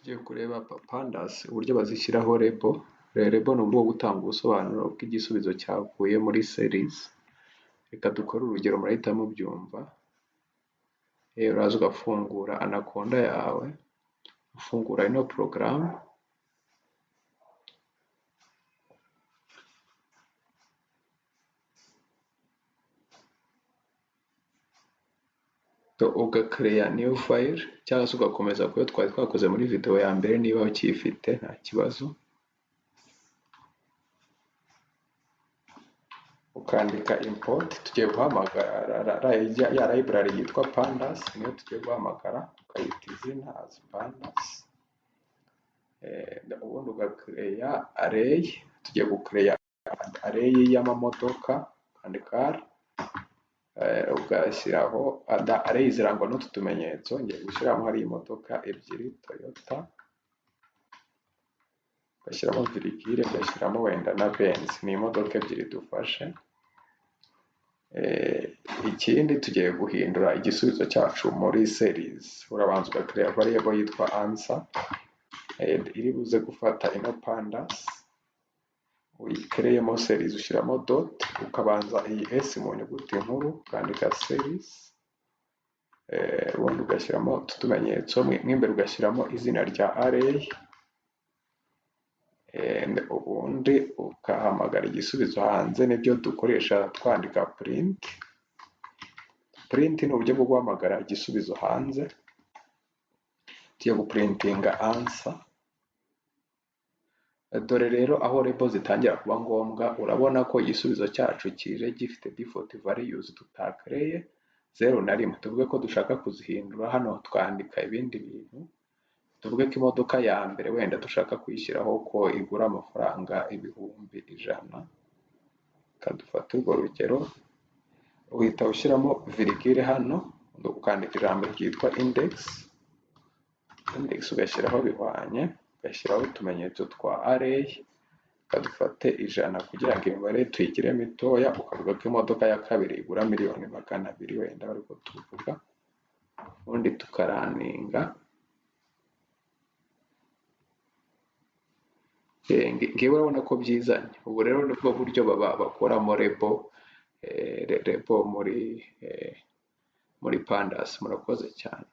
tugiye kureba pandas uburyo bazishyiraho rebo. Rebo ni uburyo bwo gutanga ubusobanuro bw'igisubizo cyavuye muri series. Reka dukore urugero murahita mubyumva. Uraza ugafungura anaconda yawe, ufungura ino porogaramu, ugakereya new file cyangwa se ugakomeza kuyo twari twakoze muri video ya mbere niba ukiyifite nta kibazo, ukandika import. Tugiye guhamagara ya library yitwa pandas, niyo tugiye guhamagara, ukayita izina as pandas. Ubundi ugakereya array. Tugiye gukereya array y'amamodoka kandi car, ugashyiraho array zirangwa n'utu tumenyetso. Ngiye gushyiramo hari imodoka ebyiri Toyota, ugashyiramo virgule, ugashyiramo wenda na Benz, ni imodoka ebyiri dufashe. Ikindi tugiye guhindura igisubizo cyacu muri series. Urabanza ugakereya variable yitwa answer, iri buze gufata ino pandas, uyikereyemo series, ushyiramo dot, ukabanza iyi s mu nyuguti nkuru, ukandika series, ubundi ugashyiramo utumenyetso, mw'imbere ugashyiramo izina rya array, ubundi ukahamagara igisubizo hanze. Nibyo dukoresha twandika print. Print ni uburyo bwo guhamagara igisubizo hanze. Tugiye guprintinga answer. Dore rero aho rebo zitangira kuba ngombwa. Urabona ko igisubizo cyacu kije gifite default values tutakereye 0 na 1. Tuvuge ko dushaka kuzihindura, hano twandika ibindi bintu. Tuvuge ko imodoka ya mbere wenda dushaka kuyishyiraho ko igura amafaranga 100,000. Kadufata urwo rugero, uhita ushyiramo virgule hano, ukandika ijambo ryitwa index. Index ugashyiraho bihwanye, ugashyiraho utumenyetso twa array. Kadufate 100 kugira ngo imibare tuyigire mitoya. Ukavuga ko imodoka ya kabiri igura 200,000 wenda ariko tuvuga, ubundi tukaraninga. Ngewe urabona ko byizanye. Ubu rero nibwo buryo bakoramo rebo muri pandas. Murakoze cyane.